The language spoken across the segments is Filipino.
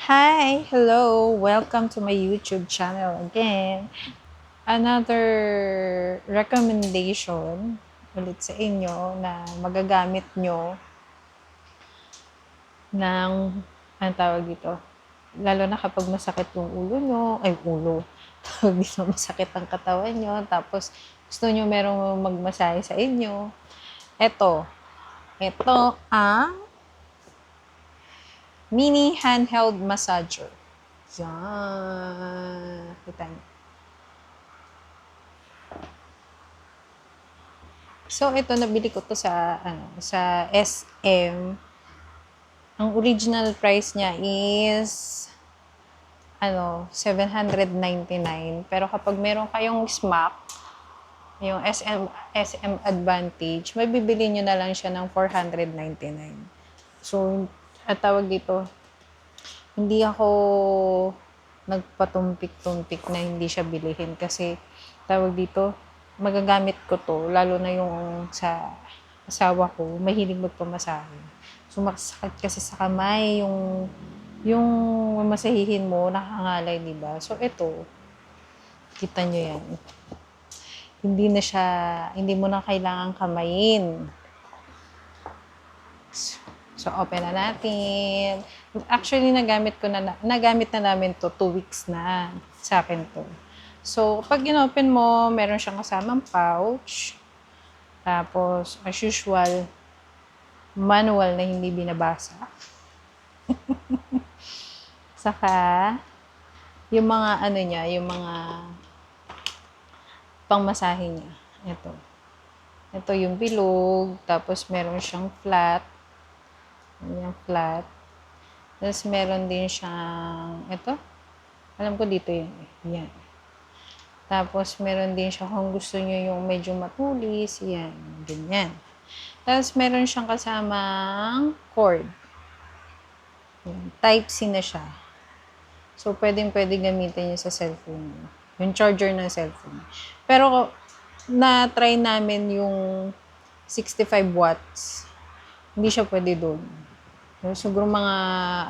Hi! Hello! Welcome to my YouTube channel again. Another recommendation ulit sa inyo na magagamit nyo ng, ang tawag dito, lalo na kapag masakit yung ulo nyo, tawag dito, masakit ang katawan nyo, tapos gusto nyo merong magmasahe sa inyo. Ito ang mini handheld massager. Yan. Kita niyo. So, ito, nabili ko to sa SM. Ang original price niya is, 799. Pero kapag meron kayong SMAC, yung SM Advantage, may bibili nyo na lang siya ng 499. So, at tawag dito, hindi ako nagpatumpik-tumpik na hindi siya bilihin kasi tawag dito, magagamit ko to, lalo na yung sa asawa ko, mahilig magpamasahe. Sumakit kasi sa kamay, yung mamasahihin mo, nakakangalay, di ba? So, ito, kita nyo yan. Hindi mo na kailangan kamayin. So, open na natin. Actually, nagamit na namin to 2 weeks na sa akin to. So, pag in-open mo, meron siyang kasamang pouch. Tapos, as usual, manual na hindi binabasa. Saka, yung mga yung mga pangmasahe niya. Ito. Ito yung bilog. Tapos, meron siyang flat. Yung flat. Tapos, meron din siyang, ito. Alam ko dito yun. Yan. Tapos, meron din siya kung gusto nyo yung medyo matulis. Yan. Ganyan. Tapos, meron siyang kasamang cord. Yan. Type-C na siya. So, pwede gamitin nyo sa cellphone. Yung charger ng cellphone. Pero, na-try namin yung 65 watts. Hindi siya pwede doon. Siguro mga,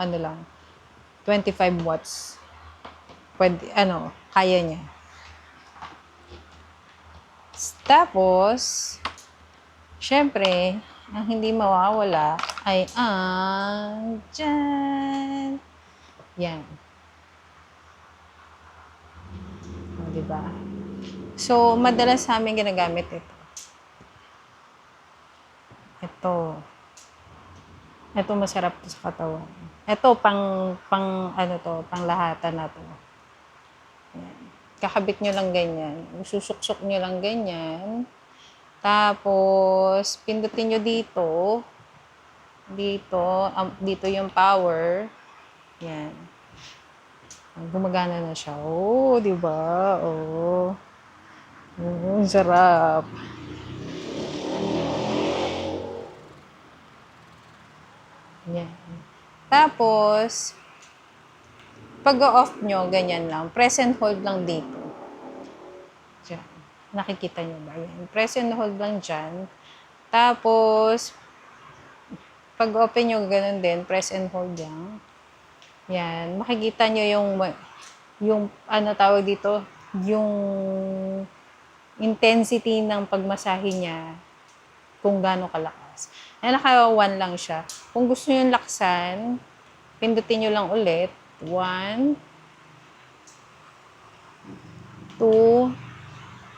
25 watts. Pwede, kaya niya. Tapos, syempre, ang hindi mawawala ay ang dyan. Yan. O, diba? So, madalas sa amin ginagamit ito. Ito masarap to sa katawan. Ito pang lahatan na to. Yan. Kakabit nyo lang ganyan. Susuksok nyo lang ganyan. Tapos, pindutin nyo dito. Dito yung power. Yan. Gumagana na siya. Oh, di ba? Oh. Sarap. Yan. Tapos, pag-off nyo, ganyan lang. Press and hold lang dito. Diyan. Nakikita nyo ba? Yan. Press and hold lang dyan. Tapos, pag-open nyo, ganun din. Press and hold lang. Yan. Makikita nyo yung tawag dito, yung intensity ng pagmasahe niya kung gaano kalakas. Naka-1 lang siya. Kung gusto nyo laksan, pindutin nyo lang ulit. 1, 2,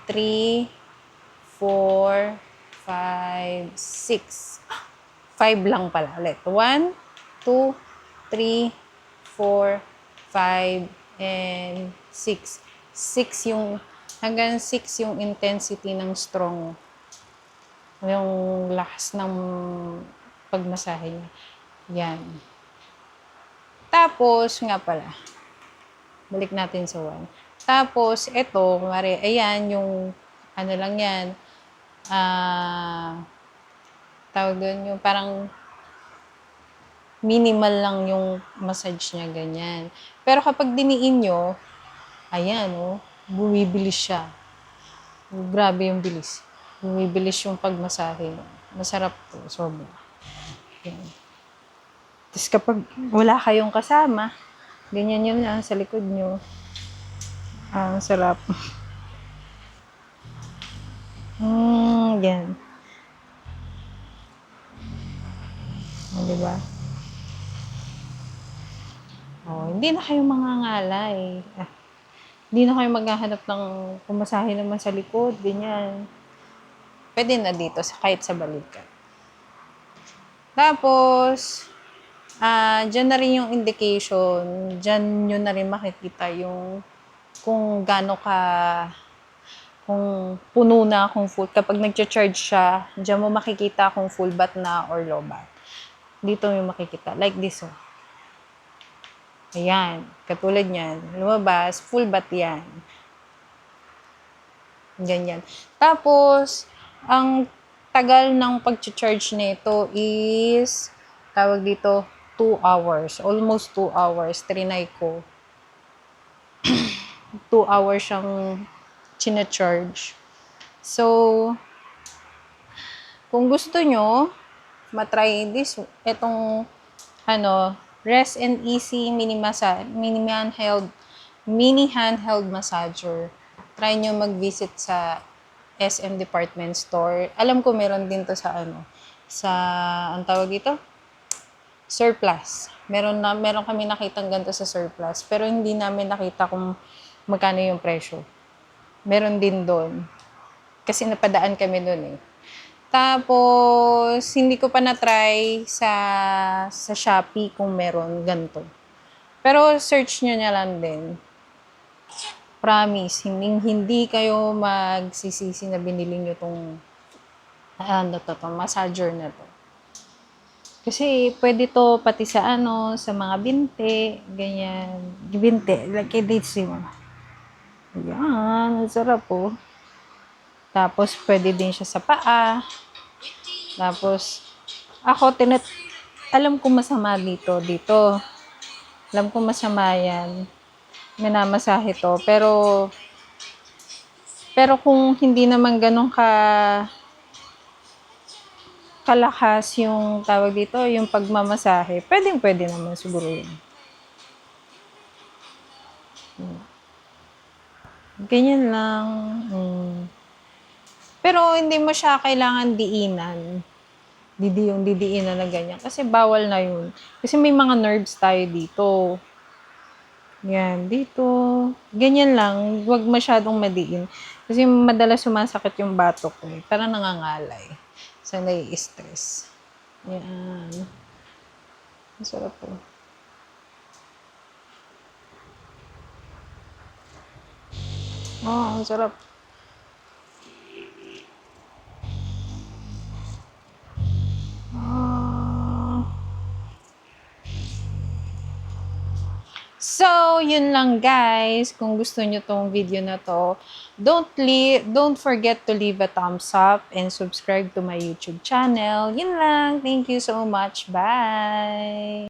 3, 4, 5, 6. 5 lang pala. Ulit. 1, 2, 3, 4, 5, and 6. Hanggang 6 yung intensity ng strong. Yung lakas ng pagmasahe niya. Yan. Tapos, nga pala, balik natin sa 1. Tapos, ito, kumari, ayan, yung, lang yan, tawag doon, yung parang minimal lang yung massage niya, ganyan. Pero kapag diniin nyo, ayan, bumibilis siya. Grabe yung bilis. Bumibilis yung pagmasahe. Masarap to, sobra. Yan. Tapos kapag wala kayong kasama, Ganyan yun lang sa likod nyo. Ang sarap. Yan. Diba? Hindi na kayo mangangalay. Hindi na kayo maghahanap ng pumasahe naman sa likod, ganyan. Pwede na dito, kahit sa balikat. Tapos, dyan na rin yung indication, dyan nyo na rin makikita yung kung gaano ka, kung puno na, kung full. Kapag nag-charge siya, dyan mo makikita kung full bat na or low bat. Dito yung makikita. Like this, oh. Ayan. Katulad yan. Lumabas, full bat yan. Ganyan. Tapos, ang tagal ng pag-charge nito is, tawag dito, 2 hours. Almost 2 hours. Trinay ko. 2 hours siyang china-charge. So, kung gusto nyo, matry this, itong, Rest and Easy mini handheld massager. Try nyo mag-visit sa SM Department Store. Alam ko meron din to sa ang tawag dito? Surplus. Meron kami nakitang ganito sa Surplus, pero hindi namin nakita kung magkano yung presyo. Meron din doon. Kasi napadaan kami doon eh. Tapos, hindi ko pa na-try sa Shopee kung meron ganito. Pero, search nyo na lang din. Promise, hindi kayo magsisisi na binili nyo tong massager na to. Kasi, pwede to pati sa sa mga binte, ganyan. Binte, like this mo. Ayan, ang sarap po. Tapos, pwede din siya sa paa. Tapos, ako, alam ko masama dito. Alam ko masama yan. Minamasahe to. Pero kung hindi naman ganun kalakas yung tawag dito, yung pagmamasahe, pwede naman siguro yun. Ganyan lang. Pero hindi mo siya kailangan diinan. Didiinan na ganyan. Kasi bawal na yun. Kasi may mga nerves tayo dito. Yan, dito. Ganyan lang. Huwag masyadong madiin. Kasi madalas sumasakit yung batok ko. Parang nangangalay. So, nai-stress. Yan. Masarap po. Ang sarap. So, yun lang guys. Kung gusto nyo tong video na to, don't forget to leave a thumbs up and subscribe to my YouTube channel. Yun lang. Thank you so much. Bye!